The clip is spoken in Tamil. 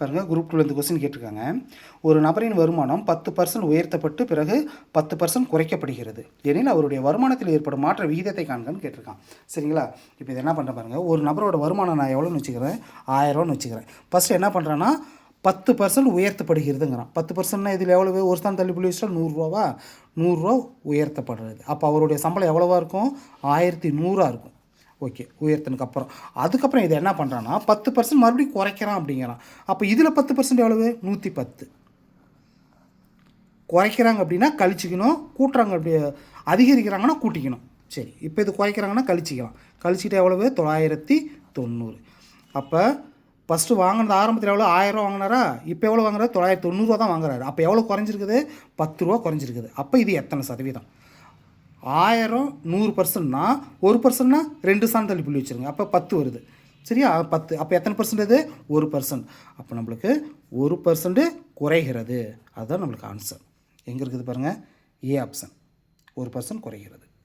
பாருங்கள், குரூப் 2 இந்த கொஸ்டின் கேட்டிருக்காங்க. ஒரு நபரின் வருமானம் 10% உயர்த்தப்பட்டு பிறகு 10% குறைக்கப்படுகிறது எனில் அவருடைய வருமானத்தில் ஏற்படும் மாற்ற விகிதத்தை காண்கன்னு கேட்டிருக்கான். சரிங்களா? இப்போ இது என்ன பண்ணுறேன் பாருங்கள். ஒரு நபரோட வருமானம் நான் எவ்வளோன்னு வச்சுக்கிறேன், 1000 வச்சுக்கிறேன். ஃபஸ்ட்டு என்ன பண்ணுறேன்னா 10% உயர்த்தப்படுகிறதுங்கிறான். 10%னா இதில் எவ்வளவு? ஒரு ஸ்தானம் தள்ளி புள்ளி வச்சுட்டா 100 100 உயர்த்தப்படுறது. அப்போ அவருடைய சம்பளம் எவ்வளோவா இருக்கும்? 1100 இருக்கும். ஓகே, உயர்த்தினதுக்கு அப்புறம் அதுக்கப்புறம் இதை என்ன பண்ணுறான்னா 10% மறுபடியும் குறைக்கிறான் அப்படிங்கிறான். அப்போ இதில் 10% எவ்வளவு? 110. குறைக்கிறாங்க அப்படின்னா கழிச்சிக்கணும், கூட்டுறாங்க அப்படி அதிகரிக்கிறாங்கன்னா கூட்டிக்கணும். சரி, இப்போ இது குறைக்கிறாங்கன்னா கழிச்சிக்கலாம். கழிச்சிட்டு எவ்வளவு? 990. அப்போ ஃபஸ்ட்டு வாங்கினது ஆரம்பத்தில் எவ்வளோ? 1000 வாங்கினாரா? இப்போ எவ்வளோ வாங்குறாரு? 990 தான் வாங்குறாரு. அப்போ எவ்வளோ குறைஞ்சிருக்குது? 10 ரூபா குறைஞ்சிருக்குது. அப்போ இது எத்தனை சதவீதம்? 1000 100%னா 1%னா 2 ஸ்தானம் தள்ளி புள்ளி வச்சுருங்க. அப்போ 10 வருது. சரியா? 10. அப்போ எத்தனை பர்சன்ட் இது? 1%. அப்போ நம்மளுக்கு 1% குறைகிறது. அதுதான் நம்மளுக்கு ஆன்சர். எங்கே இருக்குது பாருங்கள், ஏ ஆப்ஷன். 1% குறைகிறது.